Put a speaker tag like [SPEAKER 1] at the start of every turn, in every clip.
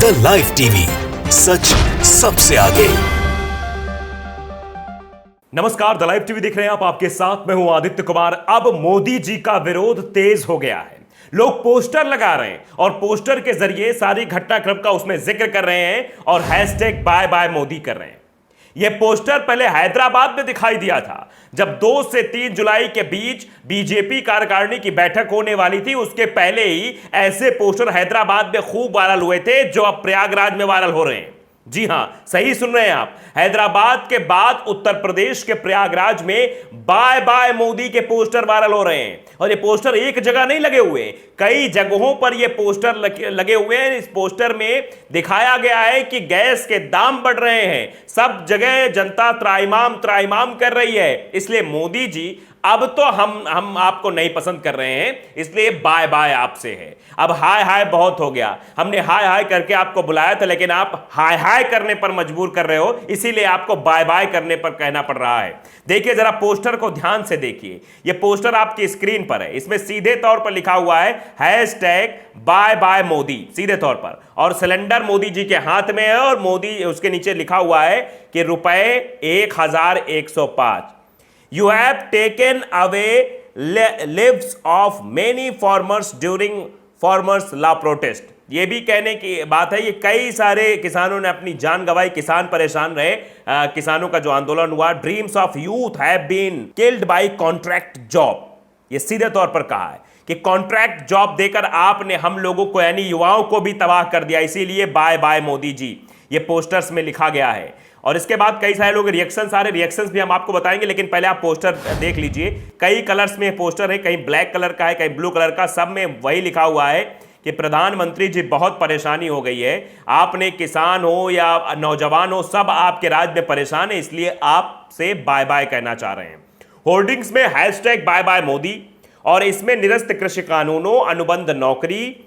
[SPEAKER 1] The live TV, सच सबसे आगे।
[SPEAKER 2] नमस्कार, द लाइव टीवी देख रहे हैं आप। आपके साथ मैं हूं आदित्य कुमार। अब मोदी जी का विरोध तेज हो गया है। लोग पोस्टर लगा रहे हैं और पोस्टर के जरिए सारी घटनाक्रम का उसमें जिक्र कर रहे हैं और हैशटैग बाय बाय मोदी कर रहे हैं। यह पोस्टर पहले हैदराबाद में दिखाई दिया था, जब 2 से 3 जुलाई के बीच बीजेपी कार्यकारिणी की बैठक होने वाली थी। उसके पहले ही ऐसे पोस्टर हैदराबाद में खूब वायरल हुए थे, जो अब प्रयागराज में वायरल हो रहे हैं। जी हां, सही सुन रहे हैं आप। हैदराबाद के बाद उत्तर प्रदेश के प्रयागराज में बाय बाय मोदी के पोस्टर वायरल हो रहे हैं। और ये पोस्टर एक जगह नहीं लगे हुए, कई जगहों पर ये पोस्टर लगे हुए हैं। इस पोस्टर में दिखाया गया है कि गैस के दाम बढ़ रहे हैं, सब जगह जनता त्राइमाम त्राइमाम कर रही है। इसलिए मोदी जी अब तो हम आपको नहीं पसंद कर रहे हैं, इसलिए बाय बाय आपसे है। अब हाय हाय बहुत हो गया। हमने हाय हाय करके आपको बुलाया था, लेकिन आप हाय हाय करने पर मजबूर कर रहे हो, इसीलिए आपको बाय बाय करने पर कहना पड़ रहा है। देखिए जरा पोस्टर को ध्यान से देखिए। यह पोस्टर आपकी स्क्रीन पर है। इसमें सीधे तौर पर लिखा हुआ है हैशटैग बाय बाय मोदी, सीधे तौर पर। और सिलेंडर मोदी जी के हाथ में है और मोदी उसके नीचे लिखा हुआ है कि रुपए 1105। You have taken away lives of many farmers during farmers law protest। ये भी कहने की बात है, ये कई सारे किसानों ने अपनी जान गंवाई, किसान परेशान रहे। किसानों का जो आंदोलन हुआ, dreams of youth have been killed by contract job. ये सीधे तौर पर कहा है कि कॉन्ट्रैक्ट जॉब देकर आपने हम लोगों को यानी युवाओं को भी तबाह कर दिया, इसीलिए बाय बाय मोदी जी। ये पोस्टर्स में लिखा गया है। और इसके बाद कई सारे लोग रिएक्शंस आ रहे, रिएक्शंस भी हम आपको बताएंगे, लेकिन पहले आप पोस्टर देख लीजिए। कई कलर्स में पोस्टर है, कहीं ब्लैक कलर का है, कहीं ब्लू कलर का, सब में वही लिखा हुआ है कि प्रधानमंत्री जी बहुत परेशानी हो गई है। आपने किसान हो या नौजवान हो, सब आपके राज्य में परेशान है, इसलिए आपसे बाय बाय कहना चाह रहे हैं। होर्डिंग्स में हैशटैग बाय बाय मोदी और इसमें निरस्त कृषि कानूनों, अनुबंध नौकरी,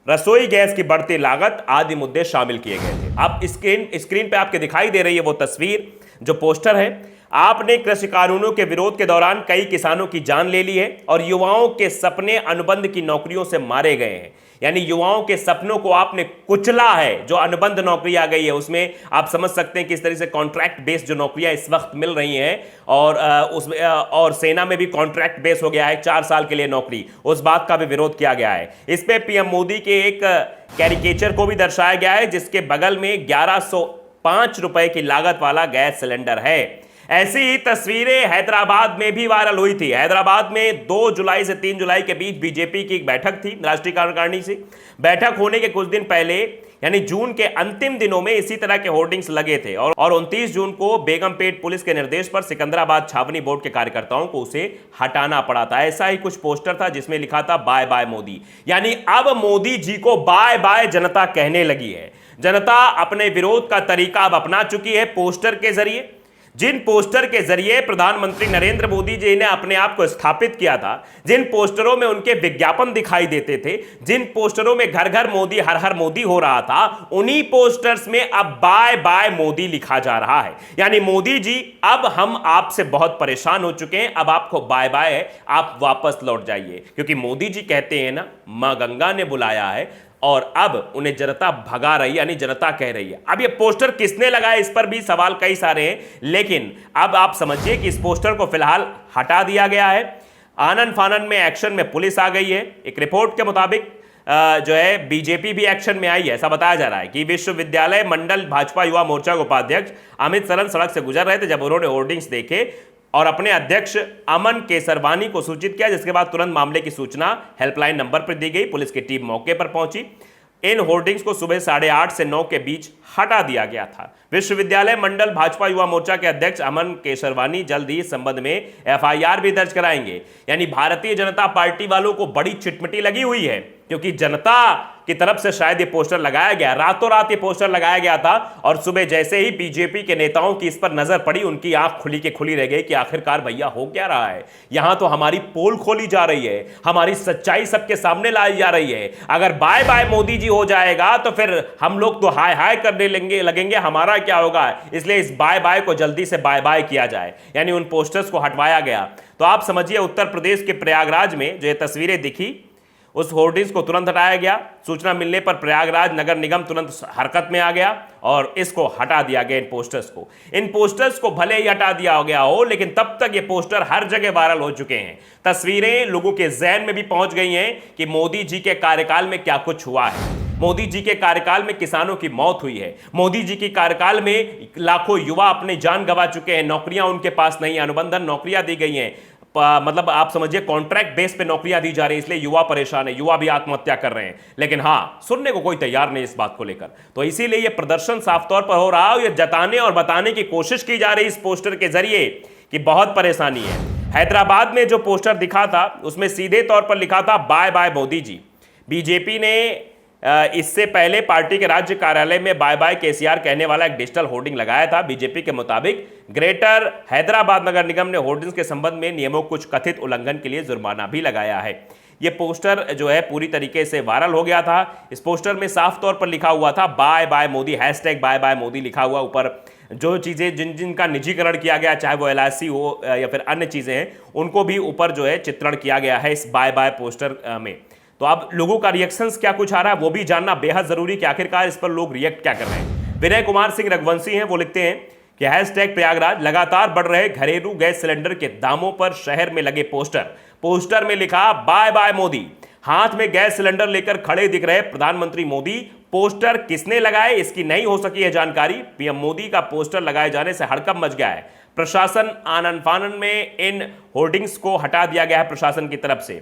[SPEAKER 2] रसोई गैस की बढ़ती लागत आदि मुद्दे शामिल किए गए थे। अब स्क्रीन पे आपके दिखाई दे रही है वो तस्वीर, जो पोस्टर है। आपने कृषि कानूनों के विरोध के दौरान कई किसानों की जान ले ली है और युवाओं के सपने अनुबंध की नौकरियों से मारे गए हैं। यानी युवाओं के सपनों को आपने कुचला है। जो अनुबंध नौकरी आ गई है, उसमें आप समझ सकते हैं किस तरह से कॉन्ट्रैक्ट बेस्ड जो नौकरियां इस वक्त मिल रही हैं, और उसमें और सेना में भी कॉन्ट्रैक्ट बेस हो गया है, 4 साल के लिए नौकरी। उस बात का भी विरोध किया गया है। इस पे पीएम मोदी के एक कैरिकेचर को भी दर्शाया गया है, जिसके बगल में 1105 रुपए की लागत वाला गैस सिलेंडर है। ऐसी ही तस्वीरें हैदराबाद में भी वायरल हुई थी। हैदराबाद में 2 जुलाई से 3 जुलाई के बीच बीजेपी की एक बैठक थी, राष्ट्रीय कार्यकारिणी से। बैठक होने के कुछ दिन पहले यानी जून के अंतिम दिनों में इसी तरह के होर्डिंग्स लगे थे और 29 जून को बेगमपेट पुलिस के निर्देश पर सिकंदराबाद छावनी बोर्ड के कार्यकर्ताओं को उसे हटाना पड़ा था। ऐसा ही कुछ पोस्टर था जिसमें लिखा था बाय बाय मोदी। यानी अब मोदी जी को बाय बाय जनता कहने लगी है। जनता अपने विरोध का तरीका अब अपना चुकी है पोस्टर के जरिए। जिन पोस्टर के जरिए प्रधानमंत्री नरेंद्र मोदी जी ने अपने आप को स्थापित किया था, जिन पोस्टरों में उनके विज्ञापन दिखाई देते थे, जिन पोस्टरों में घर घर मोदी हर हर मोदी हो रहा था, उन्हीं पोस्टर्स में अब बाय बाय मोदी लिखा जा रहा है। यानी मोदी जी अब हम आपसे बहुत परेशान हो चुके हैं, अब आपको बाय बाय है, आप वापस लौट जाइए। क्योंकि मोदी जी कहते हैं ना, मां गंगा ने बुलाया है और अब उन्हें जनता भगा रही है, यानी जनता कह रही है। अब ये पोस्टर किसने लगाया, इस पर भी सवाल कई सारे हैं, लेकिन अब आप समझिए कि इस पोस्टर को फिलहाल हटा दिया गया है। आनन फानन में एक्शन में पुलिस आ गई है। एक रिपोर्ट के मुताबिक जो है बीजेपी भी एक्शन में आई है। ऐसा बताया जा रहा है कि विश्वविद्यालय मंडल भाजपा युवा मोर्चा के उपाध्यक्ष अमित सरन सड़क से गुजर रहे थे, जब उन्होंने होर्डिंग्स देखे और अपने अध्यक्ष अमन केसरवानी को सूचित किया, जिसके बाद तुरंत मामले की सूचना हेल्पलाइन नंबर पर दी गई। पुलिस की टीम मौके पर पहुंची। इन होर्डिंग्स को सुबह 8:30 से 9 के बीच हटा दिया गया था। विश्वविद्यालय मंडल भाजपा युवा मोर्चा के अध्यक्ष अमन केसरवानी जल्द ही इस संबंध में एफआईआर भी दर्ज कराएंगे। यानी भारतीय जनता पार्टी वालों को बड़ी चिटमिटी लगी हुई है, क्योंकि जनता की तरफ से शायद ये पोस्टर लगाया गया, रातों रात ये पोस्टर लगाया गया था और सुबह जैसे ही बीजेपी के नेताओं की इस पर नजर पड़ी, उनकी आंख खुली के खुली रह गई कि आखिरकार भैया हो क्या रहा है। यहां तो हमारी पोल खोली जा रही है, हमारी सच्चाई सबके सामने लाई जा रही है। अगर बाय बाय मोदी जी हो जाएगा तो फिर हम लोग तो हाय हाय करने लगेंगे, हमारा क्या होगा। इसलिए इस बाय बाय को जल्दी से बाय बाय किया जाए। यानी उन पोस्टर्स को हटवाया गया। तो आप समझिए उत्तर प्रदेश के प्रयागराज में जो ये तस्वीरें दिखी, उस होर्डिंग्स को तुरंत हटाया गया। सूचना मिलने पर प्रयागराज नगर निगम तुरंत हरकत में आ गया और इसको हटा दिया गया। इन पोस्टर्स को भले ही हटा दिया गया हो, लेकिन तब तक ये पोस्टर हर जगह वायरल हो चुके हैं। तस्वीरें लोगों के ज़हन में भी पहुंच गई हैं कि मोदी जी के कार्यकाल में क्या कुछ हुआ है। मोदी जी के कार्यकाल में किसानों की मौत हुई है। मोदी जी के कार्यकाल में लाखों युवा अपने जान गंवा चुके हैं। नौकरियां उनके पास नहीं, अनुबंधन नौकरियां दी गई हैं। मतलब आप समझिए कॉन्ट्रैक्ट बेस पे नौकरियां दी जा रही है, इसलिए युवा परेशान है, युवा भी आत्महत्या कर रहे हैं। लेकिन हाँ, सुनने को कोई तैयार नहीं इस बात को लेकर। तो इसीलिए यह प्रदर्शन साफ तौर पर हो रहा है। यह जताने और बताने की कोशिश की जा रही इस पोस्टर के जरिए कि बहुत परेशानी है। हैदराबाद में जो पोस्टर दिखा था उसमें सीधे तौर पर लिखा था bye bye Modi ji. BJP ने इससे पहले पार्टी के राज्य कार्यालय में बाय बाय केसीआर कहने वाला एक डिजिटल होर्डिंग लगाया था। बीजेपी के मुताबिक ग्रेटर हैदराबाद नगर निगम ने होर्डिंग्स के संबंध में नियमों कुछ कथित उल्लंघन के लिए जुर्माना भी लगाया है। यह पोस्टर जो है पूरी तरीके से वायरल हो गया था। इस पोस्टर में साफ तौर पर लिखा हुआ था bye bye Modi, hashtag bye bye Modi लिखा हुआ। ऊपर जो चीज़ें जिनका निजीकरण किया गया, चाहे वो LIC हो या फिर अन्य चीज़ें हैं, उनको भी ऊपर जो है चित्रण किया गया है इस बाय बाय पोस्टर में। तो अब लोगों का रिएक्शंस क्या कुछ आ रहा है वो भी जानना बेहद जरूरी कि आखिरकार इस पर लोग रिएक्ट क्या कर रहे हैं। विनय कुमार सिंह रघुवंशी हैं, वो लिखते हैं कि हैशटैग प्रयागराज, लगातार बढ़ रहे घरेलू गैस सिलेंडर के दामों पर शहर में लगे पोस्टर में लिखा बाय बाय मोदी। हाथ में गैस सिलेंडर लेकर खड़े दिख रहे प्रधानमंत्री मोदी। पोस्टर किसने लगाए इसकी नहीं हो सकी है जानकारी। पीएम मोदी का पोस्टर लगाए जाने से हड़कंप मच गया है। प्रशासन आनन फानन में इन होर्डिंग्स को हटा दिया गया है प्रशासन की तरफ से।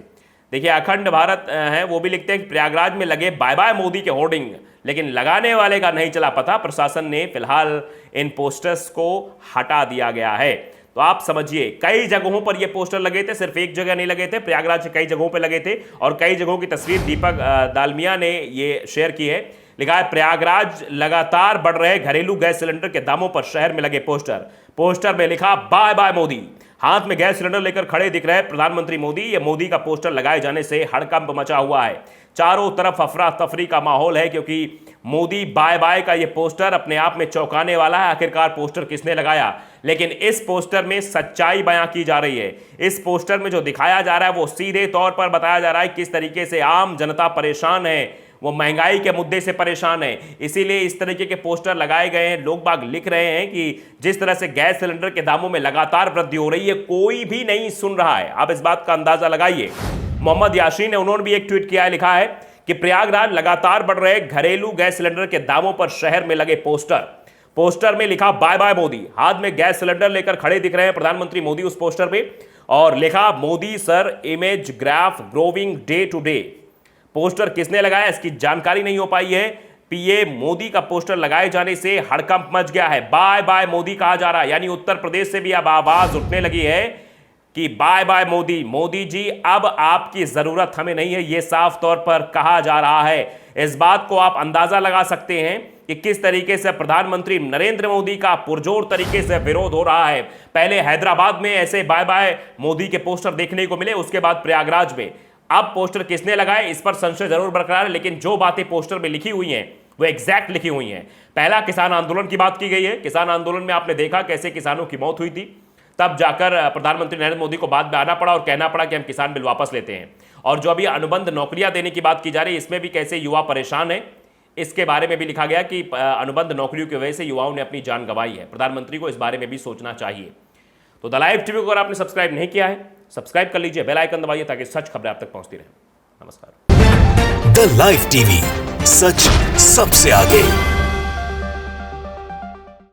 [SPEAKER 2] देखिए, अखंड भारत है वो भी लिखते हैं कि प्रयागराज में लगे बाय बाय मोदी के होर्डिंग, लेकिन लगाने वाले का नहीं चला पता। प्रशासन ने फिलहाल इन पोस्टर्स को हटा दिया गया है। तो आप समझिए कई जगहों पर ये पोस्टर लगे थे, सिर्फ एक जगह नहीं लगे थे, प्रयागराज के कई जगहों पर लगे थे और कई जगहों की तस्वीर दीपक दालमिया ने ये शेयर की है। लिखा है प्रयागराज, लगातार बढ़ रहे घरेलू गैस सिलेंडर के दामों पर शहर में लगे पोस्टर में लिखा बाय बाय मोदी। हाथ में गैस सिलेंडर लेकर खड़े दिख रहे प्रधानमंत्री मोदी। ये मोदी का पोस्टर लगाए जाने से हड़कंप मचा हुआ है। चारों तरफ अफरा तफरी का माहौल है क्योंकि मोदी बाय बाय का ये पोस्टर अपने आप में चौंकाने वाला है। आखिरकार पोस्टर किसने लगाया, लेकिन इस पोस्टर में सच्चाई बयां की जा रही है। इस पोस्टर में जो दिखाया जा रहा है वो सीधे तौर पर बताया जा रहा है किस तरीके से आम जनता परेशान है, वो महंगाई के मुद्दे से परेशान है। इसीलिए इस तरीके के पोस्टर लगाए गए हैं। लोग बाग लिख रहे हैं कि जिस तरह से गैस सिलेंडर के दामों में लगातार वृद्धि हो रही है, कोई भी नहीं सुन रहा है। आप इस बात का अंदाजा लगाइए। मोहम्मद यासीन ने उन्होंने भी एक ट्वीट किया है, लिखा है कि प्रयागराज, लगातार बढ़ रहे घरेलू गैस सिलेंडर के दामों पर शहर में लगे पोस्टर में लिखा बाय बाय मोदी। हाथ में गैस सिलेंडर लेकर खड़े दिख रहे हैं प्रधानमंत्री मोदी उस पोस्टर पे, और लिखा Modi sir image graph growing day to day. Poster किसने लगाया इसकी जानकारी नहीं हो पाई है। पीएम मोदी का पोस्टर लगाए जाने से हड़कंप मच गया है। बाय बाय मोदी कहा जा रहा है, यानी उत्तर प्रदेश से भी अब आवाज उठने लगी है कि बाय बाय मोदी। मोदी जी अब आपकी जरूरत हमें नहीं है, यह साफ तौर पर कहा जा रहा है। इस बात को आप अंदाजा लगा सकते हैं कि किस तरीके से प्रधानमंत्री नरेंद्र मोदी का पुरजोर तरीके से विरोध हो रहा है। पहले हैदराबाद में ऐसे बाय बाय मोदी के पोस्टर देखने को मिले, उसके बाद प्रयागराज में। अब पोस्टर किसने लगाए इस पर संशय जरूर बरकरार है, लेकिन जो बातें पोस्टर में लिखी हुई हैं वो एग्जैक्ट लिखी हुई हैं। पहला किसान आंदोलन की बात की गई है। किसान आंदोलन में आपने देखा कैसे किसानों की मौत हुई थी, तब जाकर प्रधानमंत्री नरेंद्र मोदी को बाद में आना पड़ा और कहना पड़ा कि हम किसान बिल वापस लेते हैं। और जो अभी अनुबंध नौकरियां देने की बात की जा रही है, इसमें भी कैसे युवा परेशान है, इसके बारे में भी लिखा गया कि अनुबंध नौकरियों की वजह से युवाओं ने अपनी जान गंवाई है। प्रधानमंत्री को इस बारे में भी सोचना चाहिए। तो द लाइव टीवी को अगर आपने सब्सक्राइब नहीं किया है, सब्सक्राइब कर लीजिए, बेल आइकन दबाइए ताकि सच खबरें आप तक पहुंचती रहें। नमस्कार।
[SPEAKER 1] द लाइव टीवी, सच सबसे आगे।